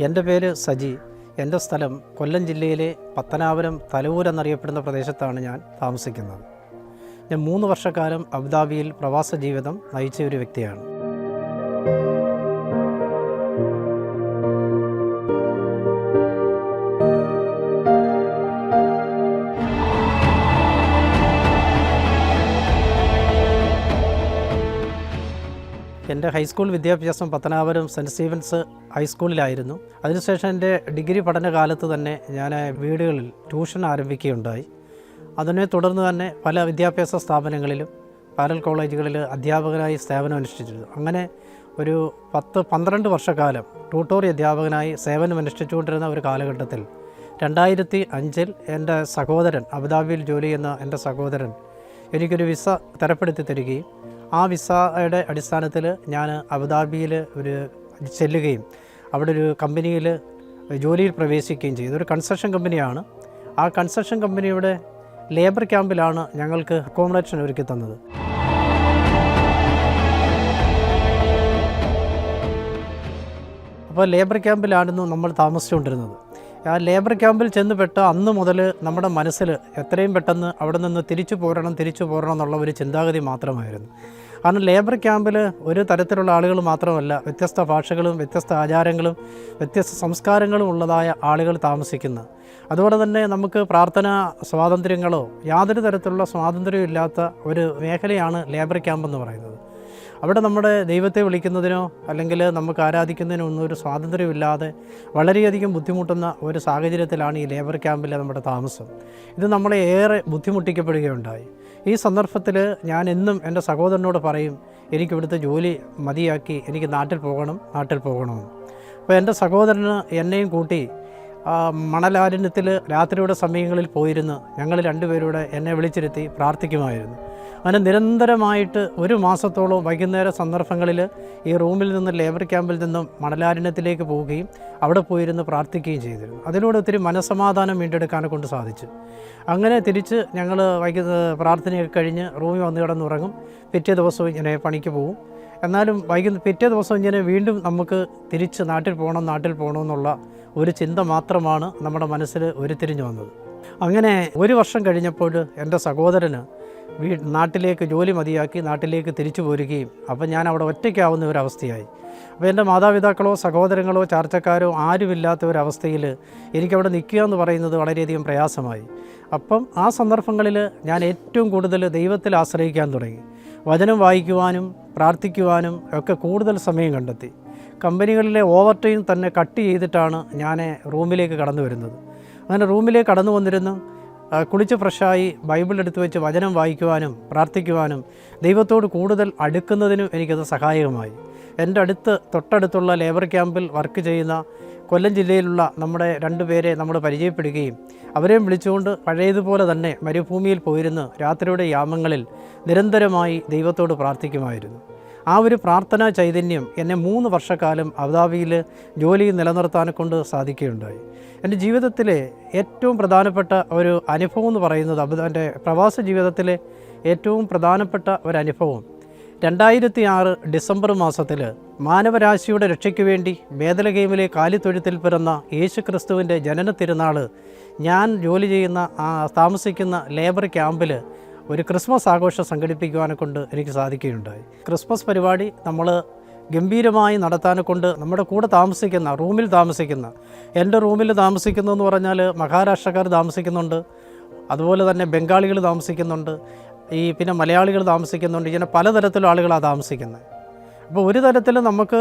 എൻ്റെ പേര് സജി. എൻ്റെ സ്ഥലം കൊല്ലം ജില്ലയിലെ പത്തനാപുരം തലവൂർ എന്നറിയപ്പെടുന്ന പ്രദേശത്താണ് ഞാൻ താമസിക്കുന്നത്. ഞാൻ 3 വർഷക്കാലം അബുദാബിയിൽ പ്രവാസ ജീവിതം നയിച്ച ഒരു വ്യക്തിയാണ്. എൻ്റെ ഹൈസ്കൂൾ വിദ്യാഭ്യാസം പത്തനാപുരം സെൻറ്റ് സ്റ്റീഫൻസ് ഹൈസ്കൂളിലായിരുന്നു. അതിനുശേഷം എൻ്റെ ഡിഗ്രി പഠനകാലത്ത് തന്നെ ഞാൻ വീടുകളിൽ ട്യൂഷൻ ആരംഭിക്കുകയുണ്ടായി. അതിനെ തുടർന്ന് തന്നെ പല വിദ്യാഭ്യാസ സ്ഥാപനങ്ങളിലും പാരൽ കോളേജുകളിൽ അധ്യാപകനായി സേവനം അനുഷ്ഠിച്ചിരുന്നു. അങ്ങനെ ഒരു 10-12 വർഷക്കാലം ട്യൂട്ടോറിയൽ അധ്യാപകനായി സേവനം അനുഷ്ഠിച്ചുകൊണ്ടിരുന്ന ഒരു കാലഘട്ടത്തിൽ 2005 എൻ്റെ സഹോദരൻ, അബുദാബിയിൽ ജോലി ചെയ്യുന്ന എൻ്റെ സഹോദരൻ എനിക്കൊരു വിസ തരപ്പെടുത്തി തരികയും ആ വിസയുടെ അടിസ്ഥാനത്തിൽ ഞാൻ അബുദാബിയിൽ ചെല്ലുകയും അവിടെ ഒരു കമ്പനിയിൽ ജോലിയിൽ പ്രവേശിക്കുകയും ചെയ്തു. ഒരു കൺസ്ട്രക്ഷൻ കമ്പനിയാണ്. ആ കൺസ്ട്രക്ഷൻ കമ്പനിയുടെ ലേബർ ക്യാമ്പിലാണ് ഞങ്ങൾക്ക് അക്കോമഡേഷൻ ഒരുക്കി തന്നത്. അപ്പോൾ ലേബർ ക്യാമ്പിലായിരുന്നു നമ്മൾ താമസിച്ചുകൊണ്ടിരുന്നത്. ആ ലേബർ ക്യാമ്പിൽ ചെന്നുപെട്ട അന്ന് മുതൽ നമ്മുടെ മനസ്സിൽ എത്രയും പെട്ടെന്ന് അവിടെ നിന്ന് തിരിച്ചു പോരണം എന്നുള്ള ഒരു ചിന്താഗതി മാത്രമായിരുന്നു. കാരണം ലേബർ ക്യാമ്പിൽ ഒരു തരത്തിലുള്ള ആളുകൾ മാത്രമല്ല, വ്യത്യസ്ത ഭാഷകളും വ്യത്യസ്ത ആചാരങ്ങളും വ്യത്യസ്ത സംസ്കാരങ്ങളും ഉള്ളതായ ആളുകൾ താമസിക്കുന്ന, അതുപോലെ തന്നെ നമുക്ക് പ്രാർത്ഥനാ സ്വാതന്ത്ര്യങ്ങളോ യാതൊരു തരത്തിലുള്ള സ്വാതന്ത്ര്യവും ഇല്ലാത്ത ഒരു മേഖലയാണ് ലേബർ ക്യാമ്പെന്ന് പറയുന്നത്. അവിടെ നമ്മുടെ ദൈവത്തെ വിളിക്കുന്നതിനോ അല്ലെങ്കിൽ നമുക്ക് ആരാധിക്കുന്നതിനോ ഒന്നും ഒരു സ്വാതന്ത്ര്യമില്ലാതെ വളരെയധികം ബുദ്ധിമുട്ടുന്ന ഒരു സാഹചര്യത്തിലാണ് ഈ ലേബർ ക്യാമ്പിലെ നമ്മുടെ താമസം. ഇത് നമ്മളെ ഏറെ ബുദ്ധിമുട്ടിക്കപ്പെടുകയുണ്ടായി. ഈ സന്ദർഭത്തിൽ ഞാൻ എന്നും എൻ്റെ സഹോദരനോട് പറയും, എനിക്കിവിടുത്തെ ജോലി മതിയാക്കി എനിക്ക് നാട്ടിൽ പോകണമെന്ന്. അപ്പോൾ എൻ്റെ സഹോദരന് എന്നെയും കൂട്ടി മണലാരണ്യത്തിൽ രാത്രിയുടെ സമയങ്ങളിൽ പോയിരുന്ന് ഞങ്ങൾ രണ്ടുപേരൂടെ എന്നെ വിളിച്ചിരുത്തി പ്രാർത്ഥിക്കുമായിരുന്നു. അങ്ങനെ നിരന്തരമായിട്ട് 1 മാസത്തോളം വൈകുന്നേര സന്ദർഭങ്ങളിൽ ഈ റൂമിൽ നിന്ന് ലേബർ ക്യാമ്പിൽ നിന്നും മണലാരണ്യത്തിലേക്ക് പോവുകയും അവിടെ പോയിരുന്ന് പ്രാർത്ഥിക്കുകയും ചെയ്തിരുന്നു. അതിലൂടെ ഒത്തിരി മനസ്സമാധാനം വീണ്ടെടുക്കാനെ കൊണ്ട് സാധിച്ചു. അങ്ങനെ തിരിച്ച് ഞങ്ങൾ പ്രാർത്ഥനയൊക്കെ കഴിഞ്ഞ് റൂമിൽ വന്ന് കിടന്നുറങ്ങും. പിറ്റേ ദിവസവും ഇങ്ങനെ പണിക്ക് പോകും. എന്നാലും പിറ്റേ ദിവസം ഇങ്ങനെ വീണ്ടും നമുക്ക് തിരിച്ച് നാട്ടിൽ പോകണം എന്നുള്ള ഒരു ചിന്ത മാത്രമാണ് നമ്മുടെ മനസ്സിൽ ഉരുത്തിരിഞ്ഞു വന്നത്. അങ്ങനെ 1 വർഷം കഴിഞ്ഞപ്പോൾ എൻ്റെ സഹോദരന് നാട്ടിലേക്ക് ജോലി മതിയാക്കി നാട്ടിലേക്ക് തിരിച്ചു പോരുകയും അപ്പം ഞാൻ അവിടെ ഒറ്റയ്ക്കാവുന്ന ഒരവസ്ഥയായി. അപ്പോൾ എൻ്റെ മാതാപിതാക്കളോ സഹോദരങ്ങളോ ചാർച്ചക്കാരോ ആരുമില്ലാത്ത ഒരവസ്ഥയിൽ എനിക്കവിടെ നിൽക്കുക എന്ന് പറയുന്നത് വളരെയധികം പ്രയാസമായി. അപ്പം ആ സന്ദർഭങ്ങളിൽ ഞാൻ ഏറ്റവും കൂടുതൽ ദൈവത്തിൽ ആശ്രയിക്കാൻ തുടങ്ങി. വചനം വായിക്കുവാനും പ്രാർത്ഥിക്കുവാനും ഒക്കെ കൂടുതൽ സമയം കണ്ടെത്തി. കമ്പനികളിലെ ഓവർ ടൈം തന്നെ കട്ട് ചെയ്തിട്ടാണ് ഞാൻ റൂമിലേക്ക് കടന്നു വരുന്നത്. അങ്ങനെ റൂമിലേക്ക് കടന്നു വന്നിരുന്നു കുളിച്ച് ഫ്രഷായി ബൈബിൾ എടുത്തു വെച്ച് വചനം വായിക്കുവാനും പ്രാർത്ഥിക്കുവാനും ദൈവത്തോട് കൂടുതൽ അടുക്കുന്നതിനും എനിക്കത് സഹായകമായി. എൻ്റെ തൊട്ടടുത്തുള്ള ലേബർ ക്യാമ്പിൽ വർക്ക് ചെയ്യുന്ന കൊല്ലം ജില്ലയിലുള്ള നമ്മുടെ 2 പേരെ നമ്മൾ പരിചയപ്പെടുകയും അവരെയും വിളിച്ചുകൊണ്ട് പഴയതുപോലെ തന്നെ മരുഭൂമിയിൽ പോയിരുന്ന് രാത്രിയുടെ യാമങ്ങളിൽ നിരന്തരമായി ദൈവത്തോട് പ്രാർത്ഥിക്കുമായിരുന്നു. ആ ഒരു പ്രാർത്ഥനാ ചൈതന്യം എന്നെ 3 വർഷക്കാലം അബുദാബിയിൽ ജോലി നിലനിർത്താനെ കൊണ്ട് സാധിക്കുകയുണ്ടായി. എൻ്റെ ജീവിതത്തിലെ ഏറ്റവും പ്രധാനപ്പെട്ട ഒരു അനുഭവം എന്ന് പറയുന്നത് എൻ്റെ പ്രവാസ ജീവിതത്തിലെ ഏറ്റവും പ്രധാനപ്പെട്ട ഒരനുഭവം 2006 ഡിസംബർ മാസത്തിൽ മാനവരാശിയുടെ രക്ഷയ്ക്ക് വേണ്ടി ബേഥലഹേമിലെ കാലിത്തൊഴുത്തിൽ പിറന്ന യേശു ക്രിസ്തുവിൻ്റെ ജനന തിരുനാൾ ഞാൻ ജോലി ചെയ്യുന്ന താമസിക്കുന്ന ലേബർ ക്യാമ്പിൽ ഒരു ക്രിസ്മസ് ആഘോഷം സംഘടിപ്പിക്കുവാനെ കൊണ്ട് എനിക്ക് സാധിക്കുകയുണ്ടായി. ക്രിസ്മസ് പരിപാടി നമ്മൾ ഗംഭീരമായി നടത്താനെ കൊണ്ട് നമ്മുടെ കൂടെ റൂമിൽ താമസിക്കുന്ന എൻ്റെ റൂമിൽ താമസിക്കുന്നതെന്ന് പറഞ്ഞാൽ മഹാരാഷ്ട്രക്കാർ താമസിക്കുന്നുണ്ട്, അതുപോലെ തന്നെ ബംഗാളികൾ താമസിക്കുന്നുണ്ട്, പിന്നെ മലയാളികൾ താമസിക്കുന്നുണ്ട്. ഇങ്ങനെ പലതരത്തിലുള്ള ആളുകളാണ് താമസിക്കുന്നത്. അപ്പോൾ ഒരു തരത്തിൽ നമുക്ക്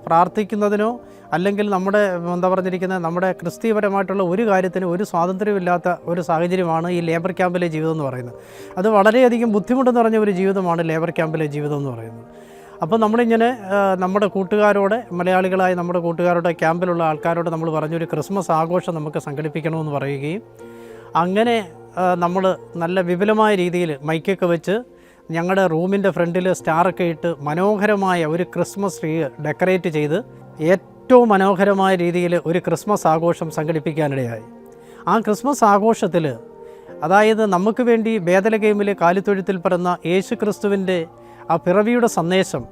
പ്രാർത്ഥിക്കുന്നതിനോ അല്ലെങ്കിൽ നമ്മുടെ ക്രിസ്തീയപരമായിട്ടുള്ള ഒരു കാര്യത്തിന് ഒരു സ്വാതന്ത്ര്യമില്ലാത്ത ഒരു സാഹചര്യമാണ് ഈ ലേബർ ക്യാമ്പിലെ ജീവിതം എന്ന് പറയുന്നത്. അത് വളരെയധികം ബുദ്ധിമുട്ടെന്ന് പറഞ്ഞ ഒരു ജീവിതമാണ് ലേബർ ക്യാമ്പിലെ ജീവിതം എന്ന് പറയുന്നത്. അപ്പോൾ നമ്മളിങ്ങനെ നമ്മുടെ കൂട്ടുകാരോടെ, മലയാളികളായ നമ്മുടെ കൂട്ടുകാരോടെ, ക്യാമ്പിലുള്ള ആൾക്കാരോട് നമ്മൾ പറഞ്ഞൊരു ക്രിസ്മസ് ആഘോഷം നമുക്ക് സംഘടിപ്പിക്കണമെന്ന് പറയുകയും അങ്ങനെ നമ്മൾ നല്ല വിപുലമായ രീതിയിൽ മൈക്കൊക്കെ വെച്ച് ഞങ്ങളുടെ റൂമിൻ്റെ ഫ്രണ്ടിൽ സ്റ്റാറൊക്കെ ഇട്ട് മനോഹരമായ ഒരു ക്രിസ്മസ് ട്രീ ഡെക്കറേറ്റ് ചെയ്ത് ഏറ്റവും മനോഹരമായ രീതിയിൽ ഒരു ക്രിസ്മസ് ആഘോഷം സംഘടിപ്പിക്കാനിടയായി. ആ ക്രിസ്മസ് ആഘോഷത്തിൽ അതായത് നമുക്ക് വേണ്ടി ബേഥലഹേമിലെ കാലിത്തൊഴുത്തിൽ പിറന്ന യേശു ക്രിസ്തുവിൻ്റെ ആ പിറവിയുടെ സന്ദേശം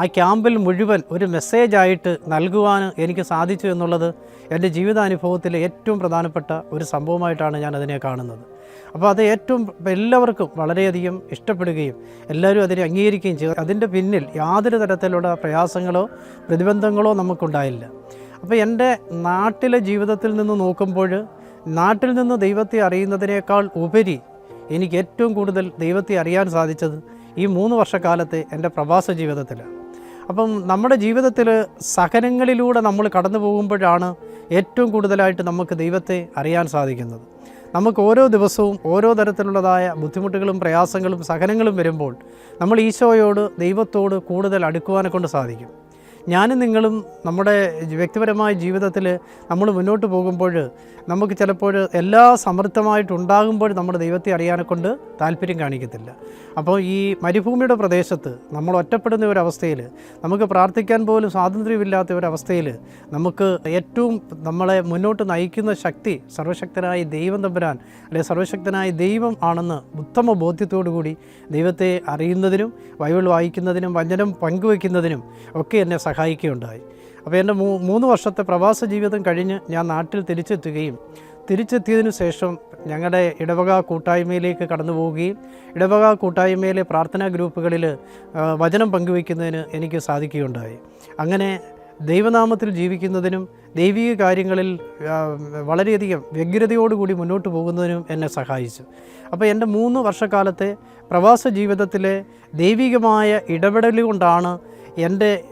ആ ക്യാമ്പിൽ മുഴുവൻ ഒരു മെസ്സേജായിട്ട് നൽകുവാൻ എനിക്ക് സാധിച്ചു എന്നുള്ളത് എൻ്റെ ജീവിതാനുഭവത്തിലെ ഏറ്റവും പ്രധാനപ്പെട്ട ഒരു സംഭവമായിട്ടാണ് ഞാൻ അതിനെ കാണുന്നത്. അപ്പോൾ അത് ഏറ്റവും എല്ലാവർക്കും വളരെയധികം ഇഷ്ടപ്പെടുകയും എല്ലാവരും അതിനെ അംഗീകരിക്കുകയും ചെയ്തു. അതിൻ്റെ പിന്നിൽ യാതൊരു തരത്തിലുള്ള പ്രയാസങ്ങളോ പ്രതിബന്ധങ്ങളോ നമുക്കുണ്ടായില്ല. അപ്പോൾ എൻ്റെ നാട്ടിലെ ജീവിതത്തിൽ നിന്ന് നോക്കുമ്പോൾ നാട്ടിൽ നിന്ന് ദൈവത്തെ അറിയുന്നതിനേക്കാൾ ഉപരി എനിക്ക് ഏറ്റവും കൂടുതൽ ദൈവത്തെ അറിയാൻ സാധിച്ചത് ഈ 3 വർഷക്കാലത്തെ എൻ്റെ പ്രവാസ ജീവിതത്തിലാണ്. അപ്പം നമ്മുടെ ജീവിതത്തിൽ സഹനങ്ങളിലൂടെ നമ്മൾ കടന്നു പോകുമ്പോഴാണ് ഏറ്റവും കൂടുതലായിട്ട് നമുക്ക് ദൈവത്തെ അറിയാൻ സാധിക്കുന്നത്. നമുക്ക് ഓരോ ദിവസവും ഓരോ തരത്തിലുള്ളതായ ബുദ്ധിമുട്ടുകളും പ്രയാസങ്ങളും സഹനങ്ങളും വരുമ്പോൾ നമ്മൾ ഈശോയോട് ദൈവത്തോട് കൂടുതൽ അടുക്കുവാനെ കൊണ്ട് സാധിക്കും. ഞാനും നിങ്ങളും നമ്മുടെ വ്യക്തിപരമായ ജീവിതത്തിൽ നമ്മൾ മുന്നോട്ട് പോകുമ്പോൾ നമുക്ക് ചിലപ്പോൾ എല്ലാ സമൃദ്ധമായിട്ടുണ്ടാകുമ്പോൾ നമ്മുടെ ദൈവത്തെ അറിയാനെ കൊണ്ട് താല്പര്യം കാണിക്കത്തില്ല. അപ്പോൾ ഈ മരുഭൂമിയുടെ പ്രദേശത്ത് നമ്മൾ ഒറ്റപ്പെടുന്ന ഒരവസ്ഥയിൽ, നമുക്ക് പ്രാർത്ഥിക്കാൻ പോലും സ്വാതന്ത്ര്യമില്ലാത്ത ഒരവസ്ഥയിൽ നമുക്ക് ഏറ്റവും നമ്മളെ മുന്നോട്ട് നയിക്കുന്ന ശക്തി സർവശക്തനായ ദൈവം തമ്പുരാൻ, അല്ലെങ്കിൽ സർവശക്തനായ ദൈവം ആണെന്ന് ഉത്തമ ബോധ്യത്തോടു കൂടി ദൈവത്തെ അറിയുന്നതിനും ബൈബിൾ വായിക്കുന്നതിനും വചനം പങ്കുവയ്ക്കുന്നതിനും ഒക്കെ എന്നെ സഹായിക്കുകയുണ്ടായി. അപ്പോൾ എൻ്റെ 3 വർഷത്തെ പ്രവാസ ജീവിതം കഴിഞ്ഞ് ഞാൻ നാട്ടിൽ തിരിച്ചെത്തിയതിനു ശേഷം ഞങ്ങളുടെ ഇടവക കൂട്ടായ്മയിലേക്ക് കടന്നു പോവുകയും ഇടവക കൂട്ടായ്മയിലെ പ്രാർത്ഥനാ ഗ്രൂപ്പുകളിൽ വചനം പങ്കുവയ്ക്കുന്നതിന് എനിക്ക് സാധിക്കുകയുണ്ടായി. അങ്ങനെ ദൈവനാമത്തിൽ ജീവിക്കുന്നതിനും ദൈവിക കാര്യങ്ങളിൽ വളരെയധികം വ്യഗ്രതയോടുകൂടി മുന്നോട്ട് പോകുന്നതിനും എന്നെ സഹായിച്ചു. അപ്പോൾ എൻ്റെ 3 വർഷക്കാലത്തെ പ്രവാസ ജീവിതത്തിലെ ദൈവികമായ ഇടപെടൽ കൊണ്ടാണ്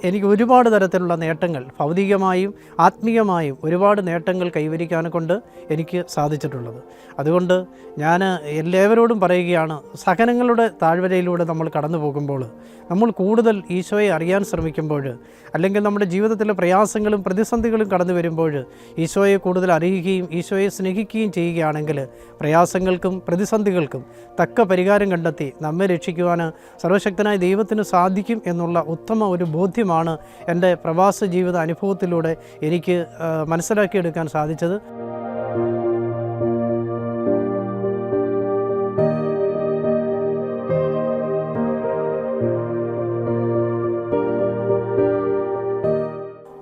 എനിക്ക് ഒരുപാട് തരത്തിലുള്ള നേട്ടങ്ങൾ, ഭൗതികമായും ആത്മീയമായും ഒരുപാട് നേട്ടങ്ങൾ കൈവരിക്കാനെ കൊണ്ട് എനിക്ക് സാധിച്ചിട്ടുള്ളത്. അതുകൊണ്ട് ഞാൻ എല്ലാവരോടും പറയുകയാണ്, സഹനങ്ങളുടെ താഴ്വരയിലൂടെ നമ്മൾ കടന്നു പോകുമ്പോൾ, നമ്മൾ കൂടുതൽ ഈശോയെ അറിയാൻ ശ്രമിക്കുമ്പോൾ, അല്ലെങ്കിൽ നമ്മുടെ ജീവിതത്തിലെ പ്രയാസങ്ങളും പ്രതിസന്ധികളും കടന്നു വരുമ്പോൾ ഈശോയെ കൂടുതൽ അറിയുകയും ഈശോയെ സ്നേഹിക്കുകയും ചെയ്യുകയാണെങ്കിൽ പ്രയാസങ്ങൾക്കും പ്രതിസന്ധികൾക്കും തക്ക പരിഹാരം കണ്ടെത്തി നമ്മെ രക്ഷിക്കുവാൻ സർവശക്തനായ ദൈവത്തിന് സാധിക്കും എന്നുള്ള ഉത്തമ ഒരു ബോധ്യമാണ് എൻ്റെ പ്രവാസ ജീവിത അനുഭവത്തിലൂടെ എനിക്ക് മനസ്സിലാക്കിയെടുക്കാൻ സാധിച്ചത്.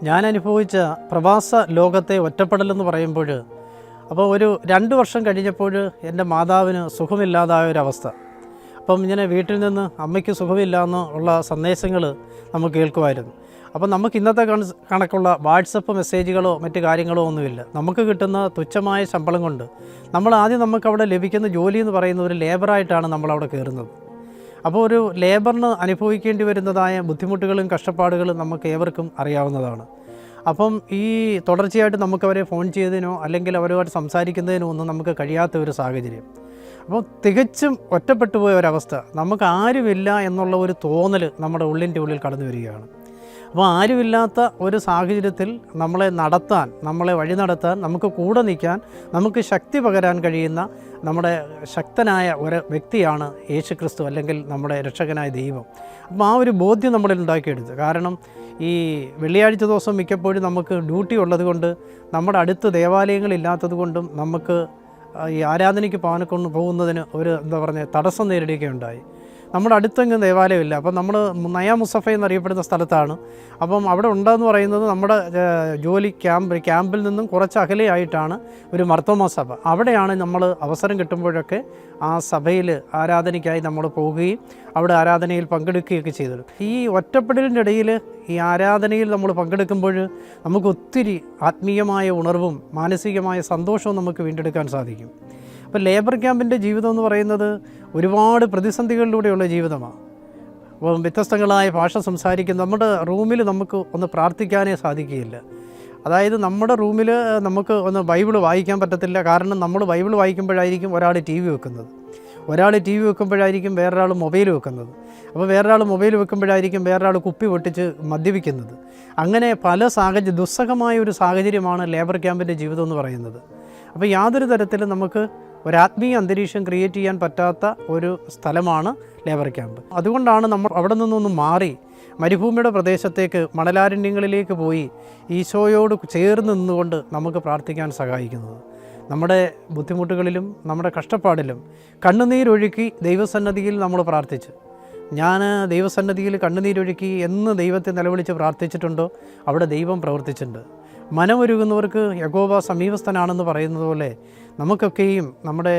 ഞാൻ അനുഭവിച്ച പ്രവാസ ലോകത്തെ ഒറ്റപ്പെടലെന്ന് പറയുമ്പോൾ, അപ്പോൾ ഒരു 2 വർഷം കഴിഞ്ഞപ്പോൾ എൻ്റെ മാതാവിന് സുഖമില്ലാതായ ഒരവസ്ഥ. അപ്പം ഇങ്ങനെ വീട്ടിൽ നിന്ന് അമ്മയ്ക്ക് സുഖമില്ല എന്നുള്ള സന്ദേശങ്ങൾ നമുക്ക് കേൾക്കുമായിരുന്നു. അപ്പം നമുക്ക് ഇന്നത്തെ കണക്കുള്ള വാട്സപ്പ് മെസ്സേജുകളോ മറ്റ് കാര്യങ്ങളോ ഒന്നുമില്ല. നമുക്ക് കിട്ടുന്ന തുച്ഛമായ ശമ്പളം കൊണ്ട് നമുക്കവിടെ ലഭിക്കുന്ന ജോലി എന്ന് പറയുന്ന ഒരു ലേബറായിട്ടാണ് നമ്മളവിടെ കയറുന്നത്. അപ്പോൾ ഒരു ലേബറിന് അനുഭവിക്കേണ്ടി വരുന്നതായ ബുദ്ധിമുട്ടുകളും കഷ്ടപ്പാടുകളും നമുക്ക് ഏവർക്കും അറിയാവുന്നതാണ്. അപ്പം ഈ തുടർച്ചയായിട്ട് നമുക്കവരെ ഫോൺ ചെയ്തതിനോ അല്ലെങ്കിൽ അവരുമായിട്ട് സംസാരിക്കുന്നതിനോ ഒന്നും നമുക്ക് കഴിയാത്ത ഒരു സാഹചര്യം. അപ്പോൾ തികച്ചും ഒറ്റപ്പെട്ടു പോയ ഒരവസ്ഥ, നമുക്ക് ആരുമില്ല എന്നുള്ള ഒരു തോന്നൽ നമ്മുടെ ഉള്ളിൻ്റെ ഉള്ളിൽ കടന്നു വരികയാണ്. അപ്പോൾ ആരുമില്ലാത്ത ഒരു സാഹചര്യത്തിൽ നമ്മളെ വഴി നടത്താൻ, നമുക്ക് കൂടെ നിൽക്കാൻ, നമുക്ക് ശക്തി പകരാൻ കഴിയുന്ന നമ്മുടെ ശക്തനായ ഒരു വ്യക്തിയാണ് യേശു ക്രിസ്തു, അല്ലെങ്കിൽ നമ്മുടെ രക്ഷകനായ ദൈവം. അപ്പോൾ ആ ഒരു ബോധ്യം നമ്മളിൽ ഉണ്ടാക്കിയെടുത്തു. കാരണം ഈ വെള്ളിയാഴ്ച ദിവസം മിക്കപ്പോഴും നമുക്ക് ഡ്യൂട്ടി ഉള്ളത് കൊണ്ട്, നമ്മുടെ അടുത്ത് ദേവാലയങ്ങളില്ലാത്തത് കൊണ്ടും നമുക്ക് ഈ ആരാധനയ്ക്ക് പോകുന്നതിന് ഒരു തടസ്സം നേരിടുകയുണ്ടായി. നമ്മുടെ അടുത്തെങ്കിലും ദേവാലയമില്ല. അപ്പം നമ്മൾ നയാ മുസഫ എന്നറിയപ്പെടുന്ന സ്ഥലത്താണ്. അപ്പം അവിടെ ഉണ്ടെന്ന് പറയുന്നത് നമ്മുടെ ക്യാമ്പിൽ നിന്നും കുറച്ച് അകലെയായിട്ടാണ് ഒരു മർത്തോമാ സഭ. അവിടെയാണ് നമ്മൾ അവസരം കിട്ടുമ്പോഴൊക്കെ ആ സഭയിൽ ആരാധനയ്ക്കായി നമ്മൾ പോവുകയും അവിടെ ആരാധനയിൽ പങ്കെടുക്കുകയൊക്കെ ചെയ്തത്. ഈ ഒറ്റപ്പെടലിൻ്റെ ഇടയിൽ ഈ ആരാധനയിൽ നമ്മൾ പങ്കെടുക്കുമ്പോൾ നമുക്ക് ഒത്തിരി ആത്മീയമായ ഉണർവും മാനസികമായ സന്തോഷവും നമുക്ക് വീണ്ടെടുക്കാൻ സാധിക്കും. അപ്പോൾ ലേബർ ക്യാമ്പിൻ്റെ ജീവിതം എന്ന് പറയുന്നത് ഒരുപാട് പ്രതിസന്ധികളിലൂടെയുള്ള ജീവിതമാണ്. അപ്പോൾ വ്യത്യസ്തങ്ങളായ ഭാഷ സംസാരിക്കുന്ന നമ്മുടെ റൂമിൽ നമുക്ക് ഒന്ന് പ്രാർത്ഥിക്കാനേ സാധിക്കുകയില്ല. അതായത് നമ്മുടെ റൂമിൽ നമുക്ക് ഒന്ന് ബൈബിൾ വായിക്കാൻ പറ്റത്തില്ല. കാരണം നമ്മൾ ബൈബിൾ വായിക്കുമ്പോഴായിരിക്കും ഒരാൾ ടി വി വെക്കുന്നത്, ഒരാൾ ടി വി വെക്കുമ്പോഴായിരിക്കും വേറൊരാൾ മൊബൈൽ വെക്കുന്നത്, അപ്പോൾ വേറൊരാൾ മൊബൈൽ വെക്കുമ്പോഴായിരിക്കും വേറൊരാൾ കുപ്പി പൊട്ടിച്ച് മദ്യപിക്കുന്നത്. അങ്ങനെ പല ദുസ്സഹമായ ഒരു സാഹചര്യമാണ് ലേബർ ക്യാമ്പിൻ്റെ ജീവിതം എന്ന് പറയുന്നത്. അപ്പോൾ യാതൊരു തരത്തിലും നമുക്ക് ഒരാത്മീയ അന്തരീക്ഷം ക്രിയേറ്റ് ചെയ്യാൻ പറ്റാത്ത ഒരു സ്ഥലമാണ് ലേബർ ക്യാമ്പ്. അതുകൊണ്ടാണ് നമ്മൾ അവിടെ നിന്നൊന്ന് മാറി മരുഭൂമിയുടെ പ്രദേശത്തേക്ക്, മണലാരണ്യങ്ങളിലേക്ക് പോയി ഈശോയോട് ചേർന്ന് നിന്നുകൊണ്ട് നമുക്ക് പ്രാർത്ഥിക്കാൻ സഹായിക്കുന്നത്. നമ്മുടെ ബുദ്ധിമുട്ടുകളിലും നമ്മുടെ കഷ്ടപ്പാടിലും കണ്ണുനീരൊഴുക്കി ദൈവസന്നദ്ധിയിൽ നമ്മൾ പ്രാർത്ഥിച്ച് ഞാൻ ദൈവസന്നിധിയിൽ കണ്ണുനീരൊഴുക്കി എന്ന് ദൈവത്തെ നിലവിളിച്ച് പ്രാർത്ഥിച്ചിട്ടുണ്ടോ അവിടെ ദൈവം പ്രവർത്തിച്ചിട്ടുണ്ട്. മനമൊരുകുന്നവർക്ക് യഹോവ സമീപസ്ഥനാണെന്ന് പറയുന്നത് പോലെ നമുക്കൊക്കെയും നമ്മുടെ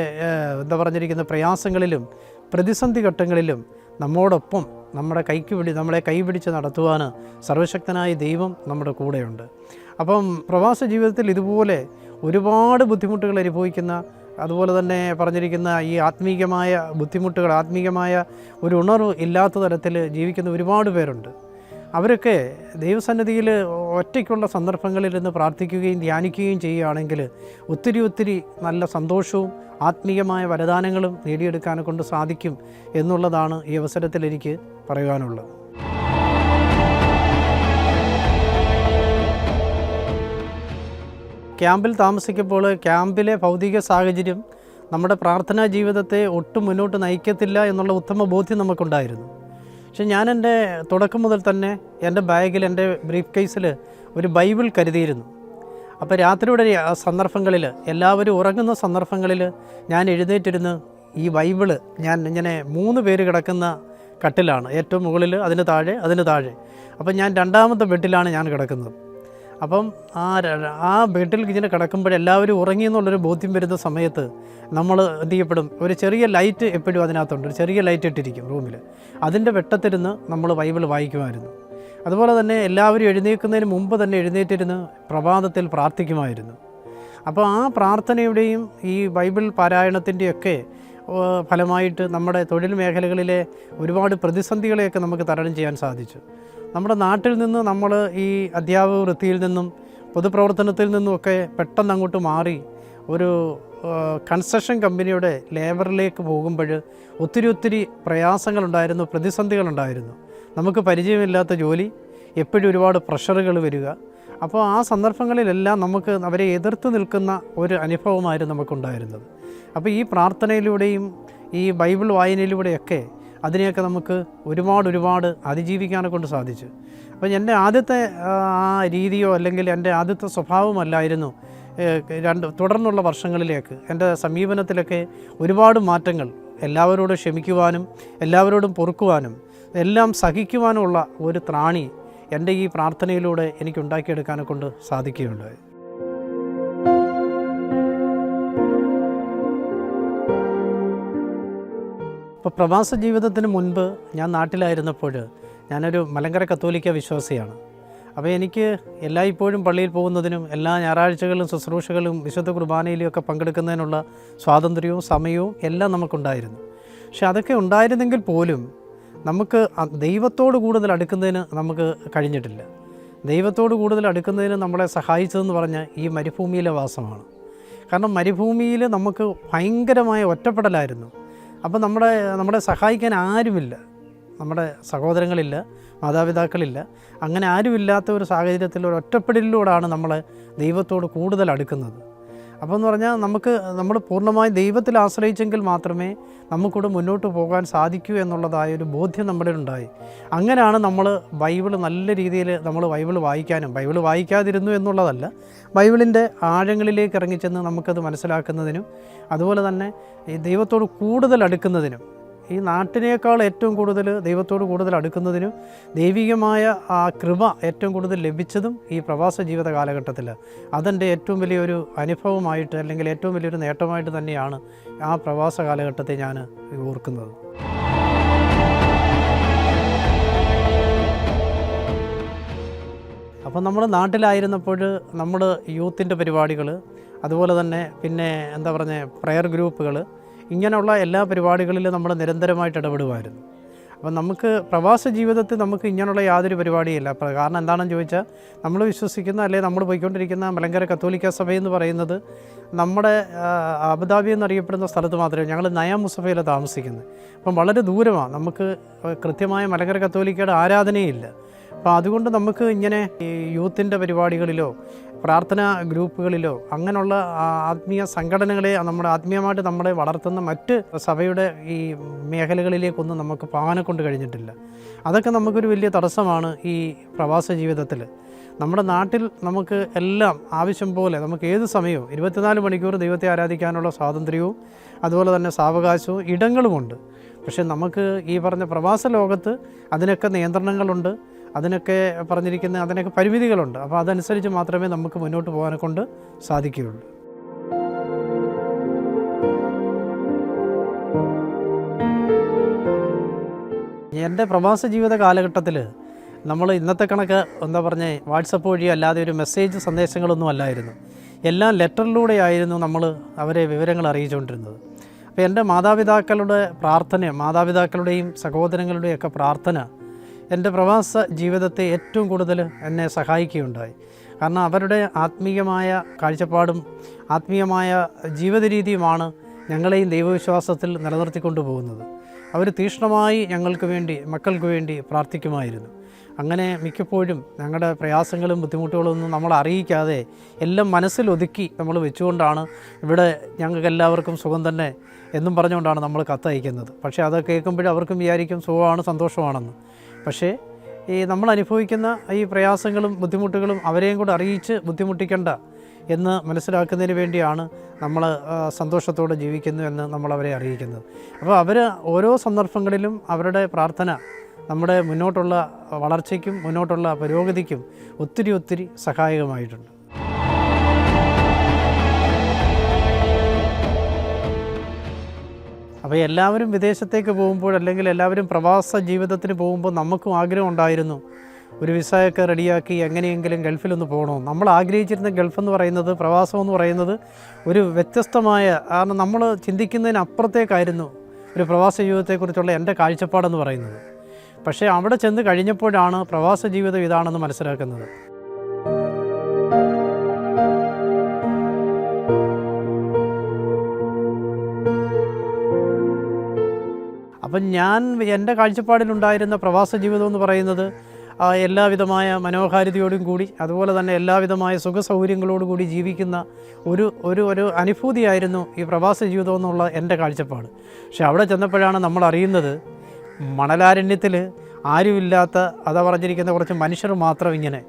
പറഞ്ഞിരിക്കുന്ന പ്രയാസങ്ങളിലും പ്രതിസന്ധി ഘട്ടങ്ങളിലും നമ്മോടൊപ്പം നമ്മളെ കൈപിടിച്ച് നടത്തുവാൻ സർവശക്തനായ ദൈവം നമ്മുടെ കൂടെയുണ്ട്. അപ്പം പ്രവാസ ജീവിതത്തിൽ ഇതുപോലെ ഒരുപാട് ബുദ്ധിമുട്ടുകൾ അനുഭവിക്കുന്ന, അതുപോലെ തന്നെ പറഞ്ഞിരിക്കുന്ന ഈ ആത്മീയമായ ബുദ്ധിമുട്ടുകൾ, ആത്മീയമായ ഒരു ഉണർവ് ഇല്ലാത്ത തരത്തിൽ ജീവിക്കുന്ന ഒരുപാട് പേരുണ്ട്. അവരൊക്കെ ദൈവസന്നിധിയിൽ ഒറ്റയ്ക്കുള്ള സന്ദർഭങ്ങളിൽ നിന്ന് പ്രാർത്ഥിക്കുകയും ധ്യാനിക്കുകയും ചെയ്യുകയാണെങ്കിൽ ഒത്തിരി നല്ല സന്തോഷവും ആത്മീയമായ വരദാനങ്ങളും നേടിയെടുക്കാനെ കൊണ്ട് സാധിക്കും എന്നുള്ളതാണ് ഈ അവസരത്തിൽ എനിക്ക് പറയുവാനുള്ളത്. ക്യാമ്പിൽ താമസിക്കുമ്പോൾ ക്യാമ്പിലെ ഭൗതിക സാഹചര്യം നമ്മുടെ പ്രാർത്ഥനാ ജീവിതത്തെ ഒട്ടും മുന്നോട്ട് നയിക്കത്തില്ല എന്നുള്ള ഉത്തമ ബോധ്യം നമുക്കുണ്ടായിരുന്നു. പക്ഷെ ഞാൻ എൻ്റെ തുടക്കം മുതൽ തന്നെ എൻ്റെ ബാഗിൽ, എൻ്റെ ബ്രീഫ് കേസിൽ ഒരു ബൈബിൾ കരുതിയിരുന്നു. അപ്പോൾ രാത്രിയുടെ സന്ദർഭങ്ങളിൽ, എല്ലാവരും ഉറങ്ങുന്ന സന്ദർഭങ്ങളിൽ ഞാൻ എഴുന്നേറ്റിരുന്ന് ഈ ബൈബിള്, ഞാൻ ഇങ്ങനെ 3 പേര് കിടക്കുന്ന കട്ടിലാണ്, ഏറ്റവും മുകളിൽ, അതിന് താഴെ. അപ്പം ഞാൻ 2ാമത്തെ ബെഡിലാണ് ഞാൻ കിടക്കുന്നത്. അപ്പം ആ ബെഡിൽ ഇങ്ങനെ കിടക്കുമ്പോഴെല്ലാവരും ഉറങ്ങി എന്നുള്ളൊരു ബോധ്യം വരുന്ന സമയത്ത് നമ്മൾ എന്ത് ചെയ്യപ്പെടും, ഒരു ചെറിയ ലൈറ്റ് എപ്പോഴും അതിനകത്തുണ്ട്, ഒരു ചെറിയ ലൈറ്റ് ഇട്ടിരിക്കും റൂമിൽ. അതിൻ്റെ വെട്ടത്തിരുന്ന് നമ്മൾ ബൈബിൾ വായിക്കുമായിരുന്നു. അതുപോലെ തന്നെ എല്ലാവരും എഴുന്നേൽക്കുന്നതിന് മുമ്പ് തന്നെ എഴുന്നേറ്റിരുന്ന് പ്രഭാതത്തിൽ പ്രാർത്ഥിക്കുമായിരുന്നു. അപ്പോൾ ആ പ്രാർത്ഥനയുടെയും ഈ ബൈബിൾ പാരായണത്തിൻ്റെയൊക്കെ ഫലമായിട്ട് നമ്മുടെ തൊഴിൽ മേഖലകളിലെ ഒരുപാട് പ്രതിസന്ധികളെയൊക്കെ നമുക്ക് തരണം ചെയ്യാൻ സാധിച്ചു. നമ്മുടെ നാട്ടിൽ നിന്ന് നമ്മൾ ഈ അധ്യാപക വൃത്തിയിൽ നിന്നും പൊതുപ്രവർത്തനത്തിൽ നിന്നുമൊക്കെ പെട്ടെന്ന് അങ്ങോട്ട് മാറി ഒരു കൺസ്ട്രക്ഷൻ കമ്പനിയുടെ ലേബറിലേക്ക് പോകുമ്പോൾ ഒത്തിരി പ്രയാസങ്ങളുണ്ടായിരുന്നു, പ്രതിസന്ധികളുണ്ടായിരുന്നു. നമുക്ക് പരിചയമില്ലാത്ത ജോലി, എപ്പോഴും ഒരുപാട് പ്രഷറുകൾ വരിക. അപ്പോൾ ആ സന്ദർഭങ്ങളിലെല്ലാം നമുക്ക് അവരെ എതിർത്ത് നിൽക്കുന്ന ഒരു അനുഭവമായിരുന്നു നമുക്കുണ്ടായിരുന്നത്. അപ്പോൾ ഈ പ്രാർത്ഥനയിലൂടെയും ഈ ബൈബിൾ വായനയിലൂടെയൊക്കെ അതിനെയൊക്കെ നമുക്ക് ഒരുപാട് അതിജീവിക്കാനെ കൊണ്ട് സാധിച്ചു. അപ്പോൾ എൻ്റെ ആദ്യത്തെ ആ രീതിയോ അല്ലെങ്കിൽ എൻ്റെ ആദ്യത്തെ സ്വഭാവമല്ലായിരുന്നു തുടർന്നുള്ള വർഷങ്ങളിലേക്ക് എൻ്റെ സമീപനത്തിലൊക്കെ ഒരുപാട് മാറ്റങ്ങൾ. എല്ലാവരോടും ക്ഷമിക്കുവാനും എല്ലാവരോടും പൊറുക്കുവാനും എല്ലാം സഹിക്കുവാനുമുള്ള ഒരു ത്രാണി എൻ്റെ ഈ പ്രാർത്ഥനയിലൂടെ എനിക്കുണ്ടാക്കിയെടുക്കാനെ കൊണ്ട് സാധിക്കുകയുണ്ടായി. ഇപ്പോൾ പ്രവാസ ജീവിതത്തിന് മുൻപ് ഞാൻ നാട്ടിലായിരുന്നപ്പോൾ ഞാനൊരു മലങ്കര കത്തോലിക്ക വിശ്വാസിയാണ്. അപ്പോൾ എനിക്ക് എല്ലായ്പ്പോഴും പള്ളിയിൽ പോകുന്നതിനും എല്ലാ ഞായറാഴ്ചകളിലും ശുശ്രൂഷകളും വിശുദ്ധ കുർബാനയിലും ഒക്കെ പങ്കെടുക്കുന്നതിനുള്ള സ്വാതന്ത്ര്യവും സമയവും എല്ലാം നമുക്കുണ്ടായിരുന്നു. പക്ഷെ അതൊക്കെ ഉണ്ടായിരുന്നെങ്കിൽ പോലും നമുക്ക് ദൈവത്തോട് കൂടുതൽ അടുക്കുന്നതിന് നമുക്ക് കഴിഞ്ഞിട്ടില്ല. ദൈവത്തോട് കൂടുതൽ അടുക്കുന്നതിന് നമ്മളെ സഹായിച്ചതെന്ന് പറഞ്ഞാൽ ഈ മരുഭൂമിയിലെ വാസമാണ്. കാരണം മരുഭൂമിയിൽ നമുക്ക് ഭയങ്കരമായ ഒറ്റപ്പെടലായിരുന്നു. അപ്പോൾ നമ്മളെ സഹായിക്കാൻ ആരുമില്ല, നമ്മുടെ സഹോദരങ്ങളില്ല, മാതാപിതാക്കളില്ല. അങ്ങനെ ആരുമില്ലാത്ത ഒരു സാഹചര്യത്തിൽ ഒരു ഒറ്റപ്പെടലിലൂടെയാണ് നമ്മൾ ദൈവത്തോട് കൂടുതൽ അടുക്കുന്നത്. അപ്പോൾ എന്ന് പറഞ്ഞാൽ നമ്മൾ പൂർണ്ണമായി ദൈവത്തിൽ ആശ്രയിച്ചെങ്കിൽ മാത്രമേ നമുക്കിവിടെ മുന്നോട്ട് പോകാൻ സാധിക്കൂ എന്നുള്ളതായൊരു ബോധ്യം നമ്മുടെ ഉണ്ടായി. അങ്ങനെയാണ് നമ്മൾ ബൈബിൾ നല്ല രീതിയിൽ ബൈബിൾ വായിക്കാനും, ബൈബിൾ വായിക്കാതിരുന്നു എന്നുള്ളതല്ല, ബൈബിളിൻ്റെ ആഴങ്ങളിലേക്ക് ഇറങ്ങിച്ചെന്ന് നമുക്കത് മനസ്സിലാക്കുന്നതിനും അതുപോലെ തന്നെ ഈ ദൈവത്തോട് കൂടുതൽ അടുക്കുന്നതിനും, ഈ നാട്ടിനേക്കാൾ ഏറ്റവും കൂടുതൽ ദൈവത്തോട് കൂടുതൽ അടുക്കുന്നതിനും ദൈവികമായ ആ കൃപ ഏറ്റവും കൂടുതൽ ലഭിച്ചതും ഈ പ്രവാസ ജീവിത കാലഘട്ടത്തിൽ. അതെൻ്റെ ഏറ്റവും വലിയൊരു അനുഭവമായിട്ട് അല്ലെങ്കിൽ ഏറ്റവും വലിയൊരു നേട്ടമായിട്ട് തന്നെയാണ് ആ പ്രവാസ കാലഘട്ടത്തെ ഞാൻ ഓർക്കുന്നത്. അപ്പം നമ്മൾ നാട്ടിലായിരുന്നപ്പോൾ നമ്മൾ യൂത്തിൻ്റെ പരിപാടികൾ, അതുപോലെ തന്നെ പിന്നെ പ്രയർ ഗ്രൂപ്പുകൾ, ഇങ്ങനെയുള്ള എല്ലാ പരിപാടികളിലും നമ്മൾ നിരന്തരമായിട്ട് ഇടപെടുമായിരുന്നു. അപ്പം നമുക്ക് പ്രവാസ ജീവിതത്തിൽ നമുക്ക് ഇങ്ങനെയുള്ള യാതൊരു പരിപാടിയില്ല. കാരണം എന്താണെന്ന് ചോദിച്ചാൽ, നമ്മൾ വിശ്വസിക്കുന്ന അല്ലെങ്കിൽ നമ്മൾ പോയിക്കൊണ്ടിരിക്കുന്ന മലങ്കര കത്തോലിക്ക സഭയെന്ന് പറയുന്നത് നമ്മുടെ അബുദാബി എന്നറിയപ്പെടുന്ന സ്ഥലത്ത് മാത്രമേ, ഞങ്ങൾ നയ മുസഫയിലാണ് താമസിക്കുന്നത്. അപ്പം വളരെ ദൂരമാണ്, നമുക്ക് കൃത്യമായ മലങ്കര കത്തോലിക്കയുടെ ആരാധനയില്ല. അപ്പോൾ അതുകൊണ്ട് നമുക്ക് ഇങ്ങനെ ഈ യൂത്തിൻ്റെ പരിപാടികളിലോ പ്രാർത്ഥനാ ഗ്രൂപ്പുകളിലോ അങ്ങനെയുള്ള ആത്മീയ സംഘടനകളെ ആത്മീയമായിട്ട് നമ്മളെ വളർത്തുന്ന മറ്റ് സഭയുടെ ഈ മേഖലകളിലേക്കൊന്നും നമുക്ക് പോകാനെ കൊണ്ട് കഴിഞ്ഞിട്ടില്ല. അതൊക്കെ നമുക്കൊരു വലിയ തടസ്സമാണ് ഈ പ്രവാസ ജീവിതത്തിൽ. നമ്മുടെ നാട്ടിൽ നമുക്ക് എല്ലാം ആവശ്യം പോലെ നമുക്ക് ഏത് സമയവും 24 മണിക്കൂർ ദൈവത്തെ ആരാധിക്കാനുള്ള സ്വാതന്ത്ര്യവും അതുപോലെ തന്നെ സാവകാശവും ഇടങ്ങളുമുണ്ട്. പക്ഷേ നമുക്ക് ഈ പറഞ്ഞ പ്രവാസ ലോകത്ത് അതിനൊക്കെ നിയന്ത്രണങ്ങളുണ്ട്, അതിനൊക്കെ അതിനൊക്കെ പരിമിതികളുണ്ട്. അപ്പോൾ അതനുസരിച്ച് മാത്രമേ നമുക്ക് മുന്നോട്ട് പോകാനെ കൊണ്ട് സാധിക്കുകയുള്ളൂ. എൻ്റെ പ്രവാസ ജീവിത കാലഘട്ടത്തിൽ നമ്മൾ ഇന്നത്തെ കണക്ക് വാട്സപ്പ് വഴി അല്ലാതെ ഒരു മെസ്സേജ് സന്ദേശങ്ങളൊന്നും അല്ലായിരുന്നു. എല്ലാം ലെറ്ററിലൂടെ ആയിരുന്നു നമ്മൾ അവരെ വിവരങ്ങൾ അറിയിച്ചുകൊണ്ടിരുന്നത്. അപ്പോൾ എൻ്റെ മാതാപിതാക്കളുടെ പ്രാർത്ഥന, മാതാപിതാക്കളുടെയും സഹോദരങ്ങളുടെയൊക്കെ പ്രാർത്ഥന എൻ്റെ പ്രവാസ ജീവിതത്തെ ഏറ്റവും കൂടുതൽ എന്നെ സഹായിക്കുകയുണ്ടായി. കാരണം അവരുടെ ആത്മീയമായ കാഴ്ചപ്പാടും ആത്മീയമായ ജീവിത രീതിയുമാണ് ഞങ്ങളെയും ദൈവവിശ്വാസത്തിൽ നിലനിർത്തിക്കൊണ്ടു പോകുന്നത്. അവർ തീക്ഷ്ണമായി ഞങ്ങൾക്ക് വേണ്ടി, മക്കൾക്ക് വേണ്ടി പ്രാർത്ഥിക്കുമായിരുന്നു. അങ്ങനെ മിക്കപ്പോഴും ഞങ്ങളുടെ പ്രയാസങ്ങളും ബുദ്ധിമുട്ടുകളൊന്നും നമ്മൾ അറിയിക്കാതെ എല്ലാം മനസ്സിലൊതുക്കി നമ്മൾ വെച്ചുകൊണ്ടാണ് ഇവിടെ ഞങ്ങൾക്കെല്ലാവർക്കും സുഖം തന്നെ എന്നും പറഞ്ഞുകൊണ്ടാണ് നമ്മൾ കത്തയക്കുന്നത്. പക്ഷേ അത് കേൾക്കുമ്പോഴും അവർക്കും വിചാരിക്കും സുഖമാണ്, സന്തോഷമാണെന്ന്. പക്ഷേ ഈ നമ്മൾ അനുഭവിക്കുന്ന ഈ പ്രയാസങ്ങളും ബുദ്ധിമുട്ടുകളും അവരെയും കൂടെ അറിയിച്ച് ബുദ്ധിമുട്ടിക്കണ്ട എന്ന് മനസ്സിലാക്കുന്നതിന് വേണ്ടിയാണ് നമ്മൾ സന്തോഷത്തോടെ ജീവിക്കുന്നു എന്ന് നമ്മളവരെ അറിയിക്കുന്നത്. അപ്പോൾ അവർ ഓരോ സന്ദർഭങ്ങളിലും അവരുടെ പ്രാർത്ഥന നമ്മുടെ മുന്നോട്ടുള്ള വളർച്ചയ്ക്കും മുന്നോട്ടുള്ള പുരോഗതിക്കും ഒത്തിരി സഹായകമായിട്ടുണ്ട്. അപ്പോൾ എല്ലാവരും വിദേശത്തേക്ക് പോകുമ്പോൾ, അല്ലെങ്കിൽ എല്ലാവരും പ്രവാസ ജീവിതത്തിന് പോകുമ്പോൾ നമുക്കും ആഗ്രഹം ഉണ്ടായിരുന്നു ഒരു വിസയൊക്കെ റെഡിയാക്കി എങ്ങനെയെങ്കിലും ഗൾഫിലൊന്ന് പോകണോ. നമ്മൾ ആഗ്രഹിച്ചിരുന്ന ഗൾഫ് എന്ന് പറയുന്നത്, പ്രവാസം എന്ന് പറയുന്നത് ഒരു വ്യത്യസ്തമായ, കാരണം നമ്മൾ ചിന്തിക്കുന്നതിനപ്പുറത്തേക്കായിരുന്നു ഒരു പ്രവാസ ജീവിതത്തെക്കുറിച്ചുള്ള എൻ്റെ കാഴ്ചപ്പാടെന്ന് പറയുന്നത്. പക്ഷേ അവിടെ ചെന്ന് കഴിഞ്ഞപ്പോഴാണ് പ്രവാസ ജീവിതം ഇതാണെന്ന് മനസ്സിലാക്കുന്നത്. അപ്പം എൻ്റെ കാഴ്ചപ്പാടിലുണ്ടായിരുന്ന പ്രവാസ ജീവിതം എന്ന് പറയുന്നത് എല്ലാവിധമായ മനോഹാരിതയോടും കൂടി, അതുപോലെ തന്നെ എല്ലാവിധമായ സുഖസൗകര്യങ്ങളോടും കൂടി ജീവിക്കുന്ന ഒരു അനുഭൂതിയായിരുന്നു ഈ പ്രവാസ ജീവിതം എന്നുള്ള എൻ്റെ കാഴ്ചപ്പാട്. പക്ഷെ അവിടെ ചെന്നപ്പോഴാണ് നമ്മൾ അറിയുന്നത് മണലാരണ്യത്തിൽ ആരുമില്ലാത്ത, അതാ പറഞ്ഞിരിക്കുന്ന കുറച്ച് മനുഷ്യർ മാത്രം, ഇങ്ങനെ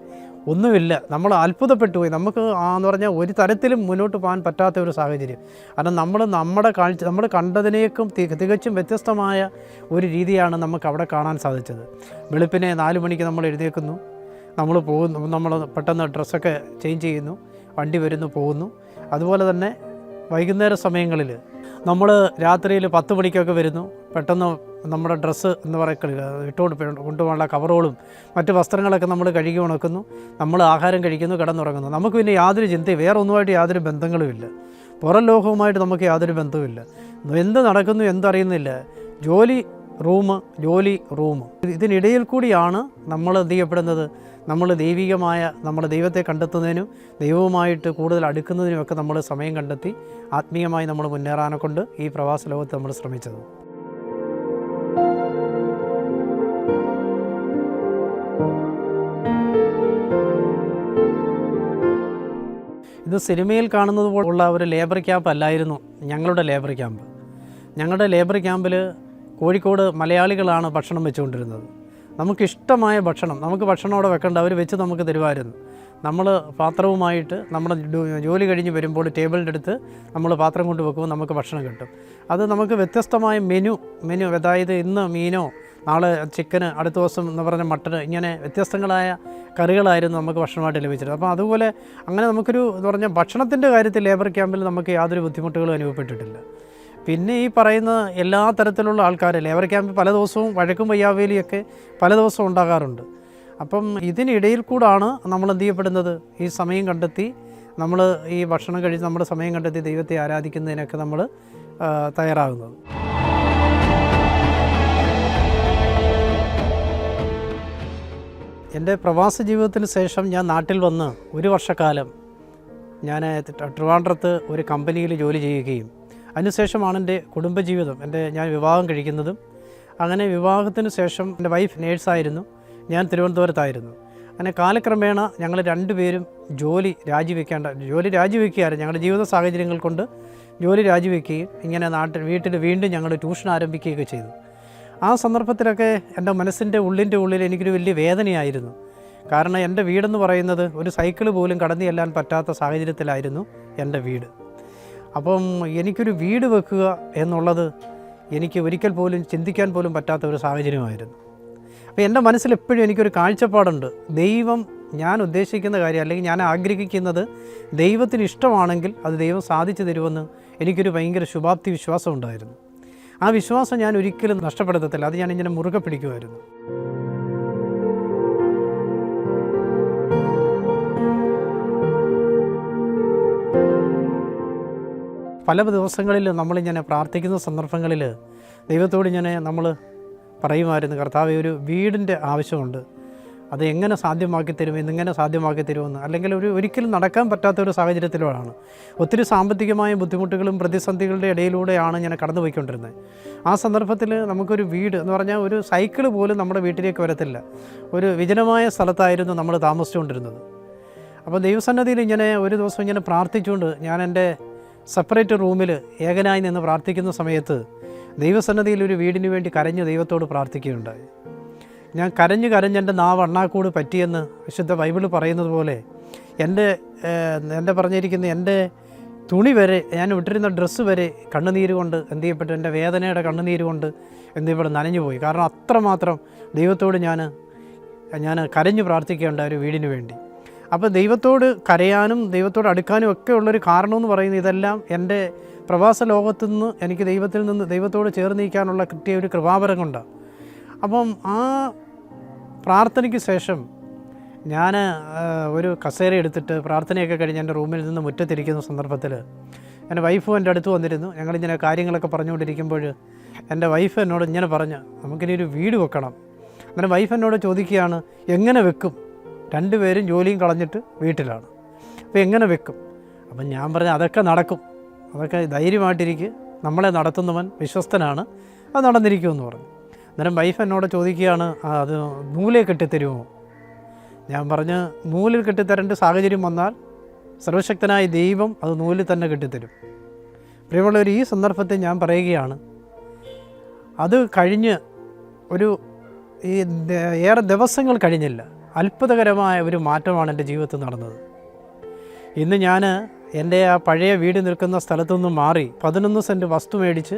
ഒന്നുമില്ല. നമ്മൾ അത്ഭുതപ്പെട്ടു പോയി. നമുക്ക് എന്ന് പറഞ്ഞാൽ ഒരു തരത്തിലും മുന്നോട്ട് പോകാൻ പറ്റാത്ത ഒരു സാഹചര്യം. കാരണം നമ്മൾ കണ്ടതിനേക്കും തികച്ചും വ്യത്യസ്തമായ ഒരു രീതിയാണ് നമുക്ക് അവിടെ കാണാൻ സാധിച്ചത്. വെളുപ്പിനെ 4 മണിക്ക് നമ്മൾ എഴുന്നേൽക്കുന്നു, നമ്മൾ പോകുന്നു, നമ്മൾ പെട്ടെന്ന് ഡ്രസ്സൊക്കെ ചേഞ്ച് ചെയ്യുന്നു, വണ്ടി വരുന്നു, പോകുന്നു. അതുപോലെ തന്നെ വൈകുന്നേര സമയങ്ങളിൽ നമ്മൾ രാത്രിയിൽ 10 മണിക്കൊക്കെ വരുന്നു, പെട്ടെന്ന് നമ്മുടെ ഡ്രസ്സ് എന്ന് പറയുക കൊണ്ടുപോകാനുള്ള കവറുകളും മറ്റ് വസ്ത്രങ്ങളൊക്കെ നമ്മൾ കഴുകി ഉണക്കുന്നു, നമ്മൾ ആഹാരം കഴിക്കുന്നു, കിടന്നുറങ്ങുന്നു. നമുക്ക് പിന്നെ യാതൊരു ചിന്തയും, വേറെ ഒന്നുമായിട്ട് യാതൊരു ബന്ധങ്ങളുമില്ല, പുറം ലോകവുമായിട്ട് നമുക്ക് യാതൊരു ബന്ധവുമില്ല. എന്ത് നടക്കുന്നു എന്തറിയുന്നില്ല. ജോലി റൂം. ഇതിനിടയിൽ കൂടിയാണ് നമ്മൾ എന്ത് ചെയ്യപ്പെടുന്നത്, നമ്മൾ ദൈവികമായ നമ്മുടെ ദൈവത്തെ കണ്ടെത്തുന്നതിനും ദൈവവുമായിട്ട് കൂടുതൽ അടുക്കുന്നതിനുമൊക്കെ നമ്മൾ സമയം കണ്ടെത്തി ആത്മീയമായി നമ്മൾ മുന്നേറാനെ കൊണ്ട് ഈ പ്രവാസ ലോകത്ത് നമ്മൾ ശ്രമിച്ചത്. ഇത് സിനിമയിൽ കാണുന്നത് പോലുള്ള ഒരു ലേബർ ക്യാമ്പ് അല്ലായിരുന്നു ഞങ്ങളുടെ ലേബർ ക്യാമ്പ്. ഞങ്ങളുടെ ലേബർ ക്യാമ്പിൽ കോഴിക്കോട് മലയാളികളാണ് ഭക്ഷണം വെച്ചുകൊണ്ടിരുന്നത്. നമുക്കിഷ്ടമായ ഭക്ഷണം, നമുക്ക് ഭക്ഷണം അവിടെ വെക്കേണ്ട, അവർ വെച്ച് നമുക്ക് തരുമായിരുന്നു. നമ്മൾ പാത്രവുമായിട്ട് നമ്മുടെ ജോലി കഴിഞ്ഞ് വരുമ്പോൾ ടേബിളിൻ്റെ അടുത്ത് നമ്മൾ പാത്രം കൊണ്ട് വെക്കുമ്പോൾ നമുക്ക് ഭക്ഷണം കിട്ടും. അത് നമുക്ക് വ്യത്യസ്തമായ മെനു, അതായത് ഇന്ന് മീനോ നാളെ ചിക്കന്, അടുത്ത ദിവസം എന്ന് പറഞ്ഞ മട്ടന്, ഇങ്ങനെ വ്യത്യസ്തങ്ങളായ കറികളായിരുന്നു നമുക്ക് ഭക്ഷണമായിട്ട് ലഭിച്ചിരുന്നത്. അപ്പോൾ അതുപോലെ അങ്ങനെ നമുക്കൊരു എന്ന് പറഞ്ഞാൽ ഭക്ഷണത്തിൻ്റെ കാര്യത്തിൽ ലേബർ ക്യാമ്പിൽ നമുക്ക് യാതൊരു ബുദ്ധിമുട്ടുകളും അനുഭവപ്പെട്ടിട്ടില്ല. പിന്നെ ഈ പറയുന്ന എല്ലാ തരത്തിലുള്ള ആൾക്കാർ ലേബർ ക്യാമ്പിൽ പല ദിവസവും വഴക്കും വയ്യാവേലിയൊക്കെ പല ദിവസവും ഉണ്ടാകാറുണ്ട്. അപ്പം ഇതിനിടയിൽ കൂടാണ് നമ്മൾ എന്ത് ചെയ്യപ്പെടുന്നത്, ഈ സമയം കണ്ടെത്തി നമ്മൾ ഈ ഭക്ഷണം കഴിച്ച് നമ്മുടെ സമയം കണ്ടെത്തി ദൈവത്തെ ആരാധിക്കുന്നതിനൊക്കെ നമ്മൾ തയ്യാറാകുന്നത്. എൻ്റെ പ്രവാസ ജീവിതത്തിന് ശേഷം ഞാൻ നാട്ടിൽ വന്ന് 1 വർഷക്കാലം ഞാൻ ട്രിവാൻഡ്രത്ത് ഒരു കമ്പനിയിൽ ജോലി ചെയ്യുകയും അതിനുശേഷമാണ് എൻ്റെ കുടുംബജീവിതം, ഞാൻ വിവാഹം കഴിക്കുന്നതും. അങ്ങനെ വിവാഹത്തിന് ശേഷം എൻ്റെ വൈഫ് നേഴ്സായിരുന്നു, ഞാൻ തിരുവനന്തപുരത്തായിരുന്നു. അങ്ങനെ കാലക്രമേണ ഞങ്ങൾ 2 പേരും ജോലി രാജിവെക്കുകയായിരുന്നു. ഞങ്ങളുടെ ജീവിത സാഹചര്യങ്ങൾ കൊണ്ട് ജോലി രാജിവെക്കുകയും ഇങ്ങനെ വീട്ടിൽ വീണ്ടും ഞങ്ങൾ ട്യൂഷൻ ആരംഭിക്കുകയൊക്കെ ചെയ്തു. ആ സന്ദർഭത്തിലൊക്കെ എൻ്റെ മനസ്സിൻ്റെ ഉള്ളിൽ എനിക്കൊരു വലിയ വേദനയായിരുന്നു. കാരണം എൻ്റെ വീടെന്ന് പറയുന്നത് ഒരു സൈക്കിൾ പോലും കടന്നു ചെല്ലാൻ പറ്റാത്ത സാഹചര്യത്തിലായിരുന്നു എൻ്റെ വീട്. അപ്പം എനിക്കൊരു വീട് വെക്കുക എന്നുള്ളത് എനിക്ക് ഒരിക്കൽ പോലും ചിന്തിക്കാൻ പോലും പറ്റാത്ത ഒരു സാഹചര്യമായിരുന്നു. അപ്പോൾ എൻ്റെ മനസ്സിൽ എപ്പോഴും എനിക്കൊരു കാഴ്ചപ്പാടുണ്ട്. ദൈവം ഞാൻ ഉദ്ദേശിക്കുന്ന കാര്യം അല്ലെങ്കിൽ ഞാൻ ആഗ്രഹിക്കുന്നത് ദൈവത്തിന് ഇഷ്ടമാണെങ്കിൽ അത് ദൈവം സാധിച്ചു തരുമെന്ന് എനിക്കൊരു ഭയങ്കര ശുഭാപ്തി വിശ്വാസം ഉണ്ടായിരുന്നു. ആ വിശ്വാസം ഞാൻ ഒരിക്കലും നഷ്ടപ്പെടുത്തത്തില്ല. അത് ഞാനിങ്ങനെ മുറുകെ പിടിക്കുമായിരുന്നു. പല ദിവസങ്ങളിൽ നമ്മളിങ്ങനെ പ്രാർത്ഥിക്കുന്ന സന്ദർഭങ്ങളിൽ ദൈവത്തോട് നമ്മൾ പറയുമായിരുന്നു, കർത്താവേ, ഒരു വീടിൻ്റെ ആവശ്യമുണ്ട്, അത് എങ്ങനെ സാധ്യമാക്കി തരും, എന്നിങ്ങനെ സാധ്യമാക്കി തരുമെന്ന്. അല്ലെങ്കിൽ ഒരിക്കലും നടക്കാൻ പറ്റാത്ത ഒരു സാഹചര്യത്തിലാണ്. ഒത്തിരി സാമ്പത്തികമായ ബുദ്ധിമുട്ടുകളും പ്രതിസന്ധികളുടെ ഇടയിലൂടെയാണ് ഞാൻ കടന്നു പോയിക്കൊണ്ടിരുന്നത്. ആ സന്ദർഭത്തിൽ നമുക്കൊരു വീട് എന്ന് പറഞ്ഞാൽ ഒരു സൈക്കിൾ പോലും നമ്മുടെ വീട്ടിലേക്ക് വരത്തില്ല. ഒരു വിജനമായ സ്ഥലത്തായിരുന്നു നമ്മൾ താമസിച്ചുകൊണ്ടിരുന്നത്. അപ്പോൾ ദൈവസന്നിധിയിൽ ഒരു ദിവസം പ്രാർത്ഥിച്ചുകൊണ്ട് ഞാൻ എൻ്റെ സെപ്പറേറ്റ് റൂമിൽ ഏകനായി നിന്ന് പ്രാർത്ഥിക്കുന്ന സമയത്ത് ദൈവസന്നിധിയിൽ ഒരു വീടിന് വേണ്ടി കരഞ്ഞ് ദൈവത്തോട് പ്രാർത്ഥിക്കുകയുണ്ടായി. ഞാൻ കരഞ്ഞ് എൻ്റെ നാവ് അണ്ണാക്കൂട് പറ്റിയെന്ന് വിശുദ്ധ ബൈബിൾ പറയുന്നത് പോലെ എൻ്റെ പറഞ്ഞിരിക്കുന്ന എൻ്റെ തുണി വരെ, ഞാൻ ഇട്ടിരുന്ന ഡ്രസ്സ് വരെ കണ്ണുനീര് കൊണ്ട് എന്ത് ചെയ്യപ്പെട്ടു, എൻ്റെ വേദനയുടെ കണ്ണുനീര് കൊണ്ട് എന്ത് ചെയ്യപ്പെട്ടു നനഞ്ഞു പോയി. കാരണം അത്രമാത്രം ദൈവത്തോട് ഞാൻ കരഞ്ഞ് പ്രാർത്ഥിക്കുകയുണ്ടായി ഒരു വീടിന് വേണ്ടി. അപ്പോൾ ദൈവത്തോട് കരയാനും ദൈവത്തോട് അടുക്കാനും ഒക്കെ ഉള്ളൊരു കാരണമെന്ന് പറയുന്നത് ഇതെല്ലാം എൻ്റെ പ്രവാസ ലോകത്തു നിന്ന് എനിക്ക് ദൈവത്തോട് ചേർന്ന് നിൽക്കാനുള്ള കിട്ടിയ ഒരു കൃപാവരം കൊണ്ടാണ്. അപ്പം ആ പ്രാർത്ഥനയ്ക്ക് ശേഷം ഞാൻ ഒരു കസേര എടുത്തിട്ട് പ്രാർത്ഥനയൊക്കെ കഴിഞ്ഞ് എൻ്റെ റൂമിൽ നിന്ന് മുറ്റത്തിരിക്കുന്ന സന്ദർഭത്തിൽ എൻ്റെ വൈഫും എൻ്റെ അടുത്ത് വന്നിരുന്നു. ഞങ്ങളിങ്ങനെ കാര്യങ്ങളൊക്കെ പറഞ്ഞുകൊണ്ടിരിക്കുമ്പോൾ എൻ്റെ വൈഫ് എന്നോട് പറഞ്ഞു, നമുക്കിനി ഒരു വീട് വെക്കണം. അങ്ങനെ വൈഫ് എന്നോട് ചോദിക്കുകയാണ്, എങ്ങനെ വെക്കും? രണ്ടുപേരും ജോലിയും കളഞ്ഞിട്ട് വീട്ടിലാണ്, അപ്പോൾ എങ്ങനെ വെക്കും? അപ്പം ഞാൻ പറഞ്ഞു, അതൊക്കെ നടക്കും, അതൊക്കെ ധൈര്യമായിട്ടിരിക്കുക, നമ്മളെ നടത്തുന്നവൻ വിശ്വസ്തനാണ്, അത് നടന്നിരിക്കുമെന്ന് പറഞ്ഞു. അന്നേരം വൈഫ് എന്നോട് ചോദിക്കുകയാണ്, അത് നൂലിൽ കെട്ടിത്തരുമോ? ഞാൻ പറഞ്ഞ്, നൂലിൽ കെട്ടിത്തരേണ്ട സാഹചര്യം വന്നാൽ സർവശക്തനായ ദൈവം അത് നൂലിൽ തന്നെ കെട്ടിത്തരും. പ്രിയമുള്ളവർ, ഈ സന്ദർഭത്തിൽ ഞാൻ പറയുകയാണ്, അത് കഴിഞ്ഞ് ഏറെ ദിവസങ്ങൾ കഴിഞ്ഞില്ല, അത്ഭുതകരമായ ഒരു മാറ്റമാണ് എൻ്റെ ജീവിതത്തിൽ നടന്നത്. ഇന്ന് ഞാൻ എൻ്റെ ആ പഴയ വീട് നിൽക്കുന്ന സ്ഥലത്തുനിന്ന് മാറി 11 സെൻറ്റ് വസ്തു മേടിച്ച്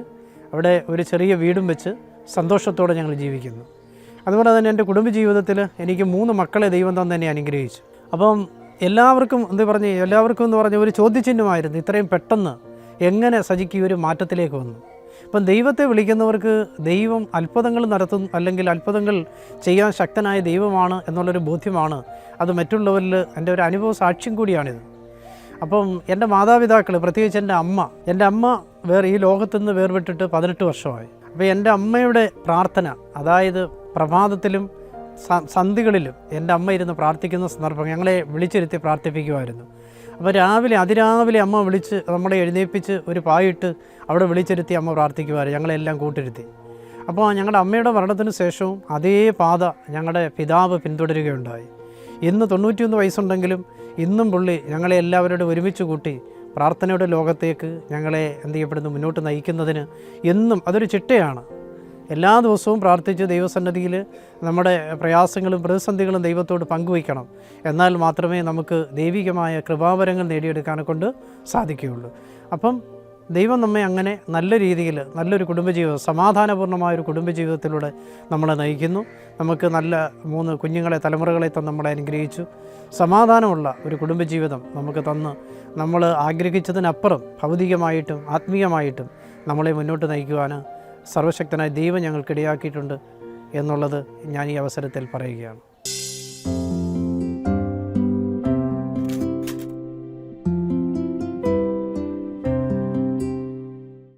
അവിടെ ഒരു ചെറിയ വീടും വെച്ച് സന്തോഷത്തോടെ ഞങ്ങൾ ജീവിക്കുന്നു. അതുപോലെ തന്നെ എൻ്റെ കുടുംബജീവിതത്തിൽ എനിക്ക് 3 മക്കളെ ദൈവം തന്നെ അനുഗ്രഹിച്ചു. അപ്പം എല്ലാവർക്കും എന്ന് പറഞ്ഞ ഒരു ചോദ്യചിഹ്നമായിരുന്നു, ഇത്രയും പെട്ടെന്ന് എങ്ങനെ സജിക്ക് ഒരു മാറ്റത്തിലേക്ക് വന്നു. അപ്പം ദൈവത്തെ വിളിക്കുന്നവർക്ക് ദൈവം അത്ഭുതങ്ങൾ നടത്തും, അല്ലെങ്കിൽ അത്ഭുതങ്ങൾ ചെയ്യാൻ ശക്തനായ ദൈവമാണ് എന്നുള്ളൊരു ബോധ്യമാണ്. അത് മറ്റുള്ളവരിൽ എൻ്റെ ഒരു അനുഭവ സാക്ഷ്യം കൂടിയാണിത്. അപ്പം എൻ്റെ മാതാപിതാക്കൾ, പ്രത്യേകിച്ച് എൻ്റെ അമ്മ ഈ ലോകത്തുനിന്ന് വേർപെട്ടിട്ട് 18 വർഷമായി. അപ്പോൾ എൻ്റെ അമ്മയുടെ പ്രാർത്ഥന, അതായത് പ്രഭാതത്തിലും സന്ധികളിലും എൻ്റെ അമ്മ ഇരുന്ന് പ്രാർത്ഥിക്കുന്ന സന്ദർഭം ഞങ്ങളെ വിളിച്ചിരുത്തി പ്രാർത്ഥിപ്പിക്കുമായിരുന്നു. അപ്പോൾ അതിരാവിലെ അമ്മ വിളിച്ച് നമ്മളെ എഴുന്നേൽപ്പിച്ച് ഒരു പായിട്ട് അവിടെ വിളിച്ചിരുത്തി അമ്മ പ്രാർത്ഥിക്കുമായിരുന്നു, ഞങ്ങളെല്ലാം കൂട്ടിരുത്തി. അപ്പോൾ ഞങ്ങളുടെ അമ്മയുടെ മരണത്തിന് ശേഷവും അതേ പാത ഞങ്ങളുടെ പിതാവ് പിന്തുടരുകയുണ്ടായി. ഇന്ന് 91 വയസ്സുണ്ടെങ്കിലും ഇന്നും പുള്ളി ഞങ്ങളെ എല്ലാവരോടും ഒരുമിച്ച് കൂട്ടി പ്രാർത്ഥനയുടെ ലോകത്തേക്ക് ഞങ്ങളെ മുന്നോട്ട് നയിക്കുന്നതിന് എന്നും അതൊരു ചിട്ടയാണ്. എല്ലാ ദിവസവും പ്രാർത്ഥിച്ച് ദൈവസന്നിധിയിൽ നമ്മുടെ പ്രയാസങ്ങളും പ്രതിസന്ധികളും ദൈവത്തോട് പങ്കുവയ്ക്കണം. എന്നാൽ മാത്രമേ നമുക്ക് ദൈവികമായ കൃപാവരങ്ങൾ നേടിയെടുക്കാനെ കൊണ്ട് സാധിക്കുകയുള്ളൂ. അപ്പം ദൈവം നമ്മെ അങ്ങനെ നല്ല രീതിയിൽ നല്ലൊരു കുടുംബജീവിതം, സമാധാനപൂർണ്ണമായൊരു കുടുംബജീവിതത്തിലൂടെ നമ്മളെ നയിക്കുന്നു. നമുക്ക് നല്ല 3 കുഞ്ഞുങ്ങളെ, തലമുറകളെ നമ്മളെ അനുഗ്രഹിച്ചു. സമാധാനമുള്ള ഒരു കുടുംബജീവിതം നമുക്ക് തന്ന് നമ്മൾ ആഗ്രഹിച്ചതിനപ്പുറം ഭൗതികമായിട്ടും ആത്മീയമായിട്ടും നമ്മളെ മുന്നോട്ട് നയിക്കുവാൻ സർവശക്തനായ ദൈവം ഞങ്ങൾക്കിടയാക്കിയിട്ടുണ്ട് എന്നുള്ളത് ഞാൻ ഈ അവസരത്തിൽ പറയുകയാണ്.